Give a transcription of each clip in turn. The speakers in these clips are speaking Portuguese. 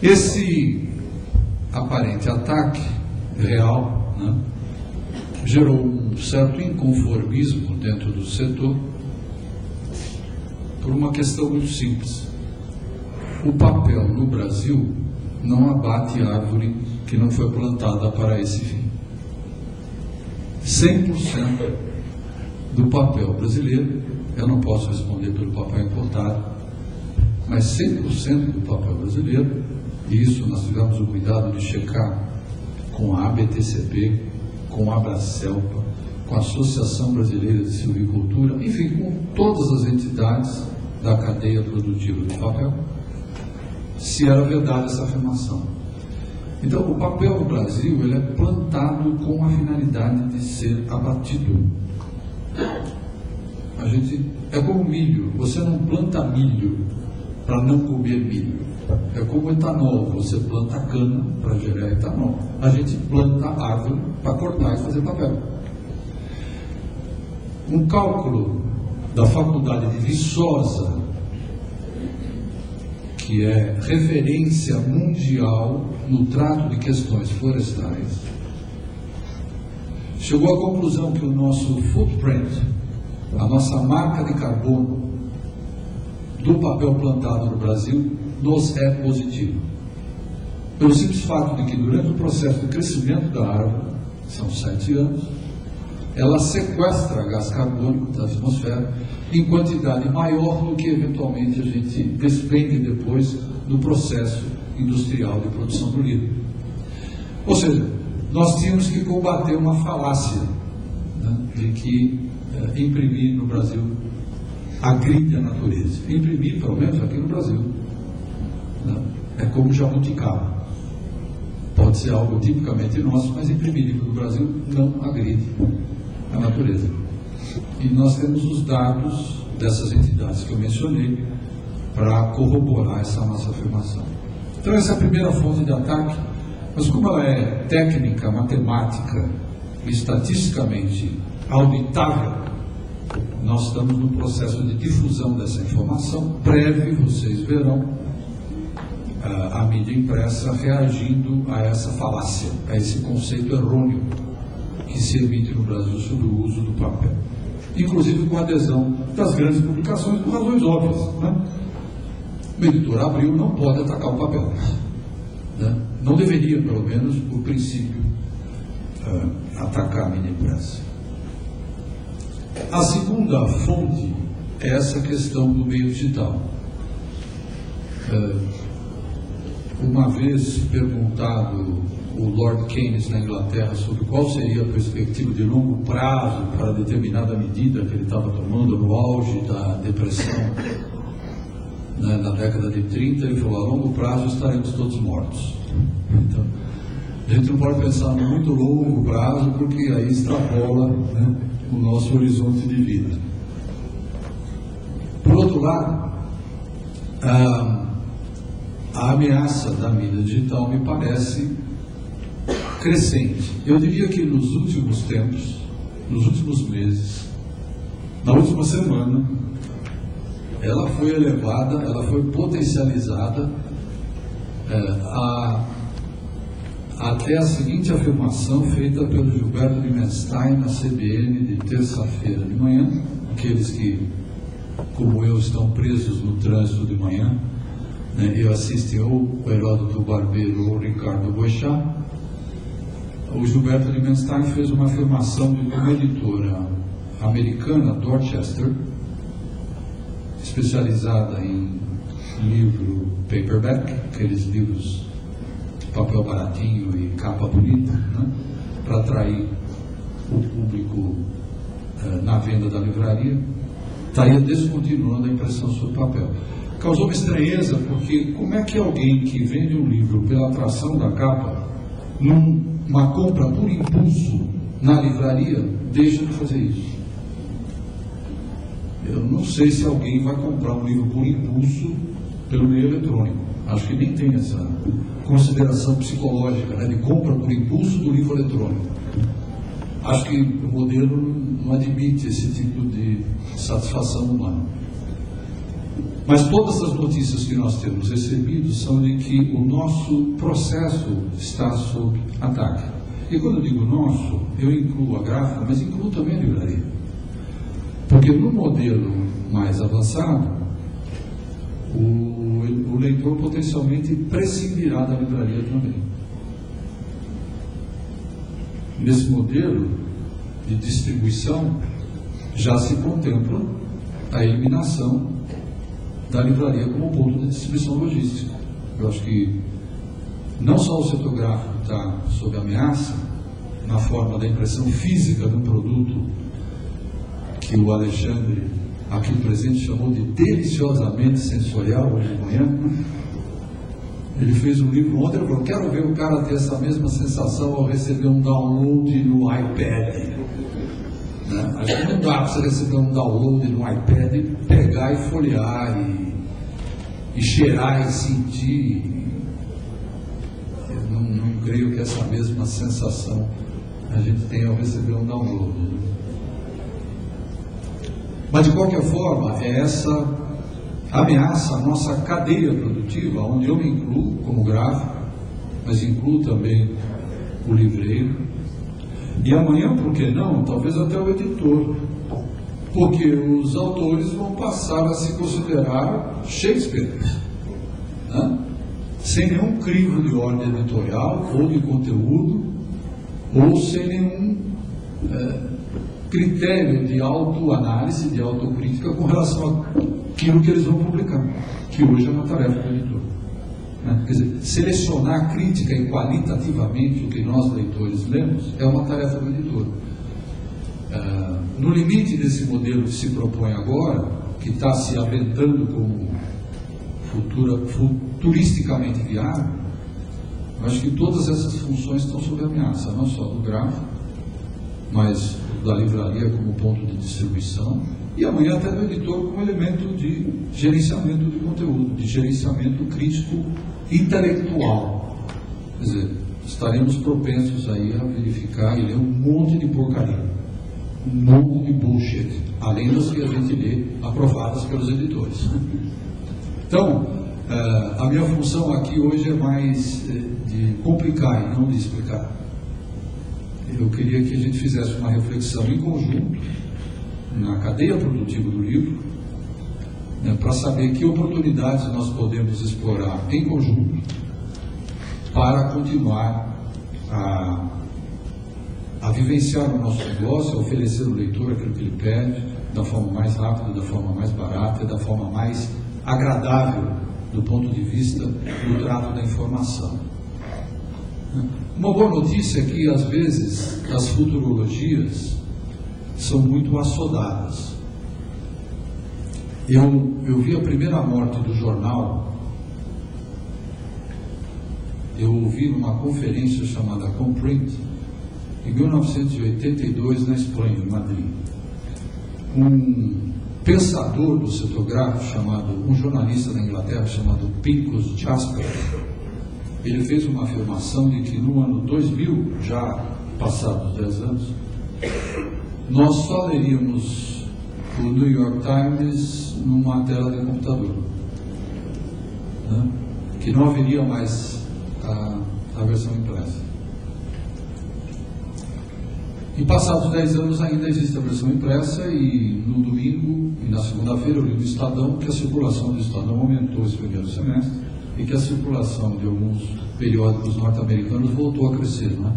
Esse aparente ataque real, né, gerou um certo inconformismo dentro do setor por uma questão muito simples. O papel no Brasil não abate árvore que não foi plantada para esse fim. 100% do papel brasileiro, eu não posso responder pelo papel importado, mas 100% do papel brasileiro, e isso nós tivemos o cuidado de checar com a ABTCP, com a Abracelpa, com a Associação Brasileira de Silvicultura, enfim, com todas as entidades da cadeia produtiva do papel, se era verdade essa afirmação. Então, o papel no Brasil, ele é plantado com a finalidade de ser abatido. A gente, é como milho, você não planta milho para não comer milho. É como etanol, você planta cana para gerar etanol. A gente planta árvore para cortar e fazer papel. Um cálculo da Faculdade de Viçosa, que é referência mundial no trato de questões florestais, chegou à conclusão que o nosso footprint, a nossa marca de carbono do papel plantado no Brasil, nos é positivo. Pelo simples fato de que durante o processo de crescimento da árvore, são 7 anos, ela sequestra gás carbônico da atmosfera em quantidade maior do que eventualmente a gente desprende depois do processo industrial de produção do líquido. Ou seja, nós tínhamos que combater uma falácia, né, de que imprimir no Brasil agride a natureza. Imprimir, pelo menos aqui no Brasil, né, é como jabuticaba. Pode ser algo tipicamente nosso, mas imprimir no Brasil não agride a natureza. E nós temos os dados dessas entidades que eu mencionei para corroborar essa nossa afirmação. Então essa é a primeira fonte de ataque, mas como ela é técnica, matemática e estatisticamente auditável, nós estamos no processo de difusão dessa informação. Breve vocês verão a mídia impressa reagindo a essa falácia, a esse conceito errôneo que se emite no Brasil sobre o uso do papel, inclusive com a adesão das grandes publicações por razões óbvias, né? O editor Abril não pode atacar o papel, né? Não deveria, pelo menos, por princípio, atacar a mídia impressa. A segunda fonte é essa questão do meio digital. Uma vez perguntado o Lord Keynes na Inglaterra sobre qual seria a perspectiva de longo prazo para determinada medida que ele estava tomando no auge da depressão, né, na década de 30, ele falou: a longo prazo estaremos todos mortos. Então, a gente não pode pensar no muito longo prazo, porque aí extrapola, né, o nosso horizonte de vida. Por outro lado, a ameaça da mídia digital me parece crescente. Eu diria que nos últimos tempos, nos últimos meses, na última semana, ela foi elevada, ela foi potencializada até a seguinte afirmação feita pelo Gilberto Limenstein na CBN de terça-feira de manhã. Aqueles que, como eu, estão presos no trânsito de manhã, né, eu assisti ou o Heródoto Barbeiro ou o Ricardo Boechat. O Gilberto Limenstein fez uma afirmação de uma editora americana, Dorchester, especializada em livro paperback, aqueles livros de papel baratinho e capa bonita, né, para atrair o público na venda da livraria, estaria descontinuando a impressão sobre papel. Causou uma estranheza, porque como é que alguém que vende um livro pela atração da capa, numa compra por impulso na livraria, deixa de fazer isso? Eu não sei se alguém vai comprar um livro por impulso pelo meio eletrônico. Acho que nem tem essa consideração psicológica, né, de compra por impulso do livro eletrônico. Acho que o modelo não admite esse tipo de satisfação humana. Mas todas as notícias que nós temos recebido são de que o nosso processo está sob ataque. E quando eu digo nosso, eu incluo a gráfica, mas incluo também a livraria. Porque no modelo mais avançado, o leitor potencialmente prescindirá da livraria também. Nesse modelo de distribuição, já se contempla a eliminação da livraria como ponto de distribuição logística. Eu acho que não só o setor gráfico está sob ameaça, na forma da impressão física do produto, que o Alexandre, aqui presente, chamou de deliciosamente sensorial hoje de manhã. Ele fez um livro ontem, ele falou, quero ver o cara ter essa mesma sensação ao receber um download no iPad. Né? Acho que não dá para você receber um download no iPad e pegar e folhear e cheirar e sentir. Eu não creio que essa mesma sensação a gente tenha ao receber um download. Mas de qualquer forma, é essa ameaça a nossa cadeia produtiva, onde eu me incluo como gráfico, mas incluo também o livreiro. E amanhã, por que não? Talvez até o editor. Porque os autores vão passar a se considerar Shakespeare, né? Sem nenhum crivo de ordem editorial ou de conteúdo, ou sem nenhum critério de autoanálise, de autocrítica com relação àquilo que eles vão publicar, que hoje é uma tarefa do editor. Quer dizer, selecionar crítica e qualitativamente o que nós, leitores, lemos, é uma tarefa do editor. No limite desse modelo que se propõe agora, que está se aventando como futuristicamente viável, eu acho que todas essas funções estão sob ameaça, não só do gráfico, mas da livraria como ponto de distribuição, e amanhã até do editor como elemento de gerenciamento de conteúdo, de gerenciamento crítico intelectual. Quer dizer, estaremos propensos aí a verificar e ler um monte de porcaria, um monte de bullshit, além das que a gente lê aprovadas pelos editores. Então, a minha função aqui hoje é mais de complicar e não de explicar. Eu queria que a gente fizesse uma reflexão em conjunto na cadeia produtiva do livro, né, para saber que oportunidades nós podemos explorar em conjunto para continuar a vivenciar o nosso negócio, a oferecer ao leitor aquilo que ele pede, da forma mais rápida, da forma mais barata e da forma mais agradável do ponto de vista do trato da informação. Uma boa notícia é que, às vezes, as futurologias são muito assodadas. Eu vi a primeira morte do jornal, eu ouvi numa conferência chamada Comprint, em 1982, na Espanha, em Madrid. Um pensador do setor gráfico, um jornalista da Inglaterra chamado Pincus Jasper, ele fez uma afirmação de que no ano 2000, já passados 10 anos, nós só leríamos o New York Times numa tela de computador, né? Que não haveria mais a versão impressa. E passados 10 anos ainda existe a versão impressa, e no domingo e na segunda-feira eu li no Estadão que a circulação do Estadão aumentou esse primeiro semestre e que a circulação de alguns periódicos norte-americanos voltou a crescer, não é?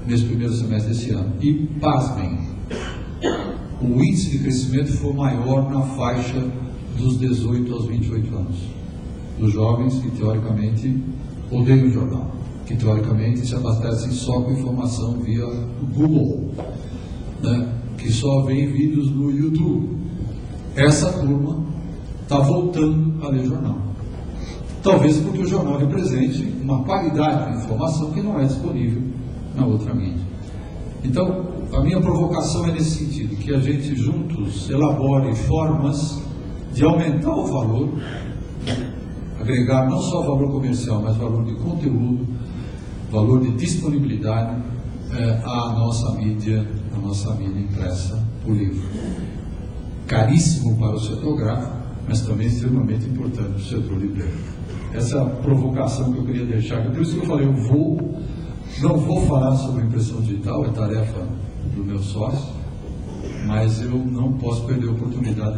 Nesse primeiro semestre desse ano. E, pasmem, o índice de crescimento foi maior na faixa dos 18 aos 28 anos, dos jovens que teoricamente odeiam o jornal, que teoricamente se abastecem só com informação via Google, né? Que só vê vídeos no YouTube. Essa turma está voltando a ler jornal. Talvez porque o jornal represente uma qualidade de informação que não é disponível na outra mídia. Então, a minha provocação é nesse sentido, que a gente juntos elabore formas de aumentar o valor, agregar não só valor comercial, mas valor de conteúdo, valor de disponibilidade à nossa mídia impressa, o livro. Caríssimo para o setor gráfico, mas também extremamente importante para o setor de emprego. Essa é a provocação que eu queria deixar aqui. Por isso que eu falei, não vou falar sobre impressão digital, é tarefa do meu sócio, mas eu não posso perder a oportunidade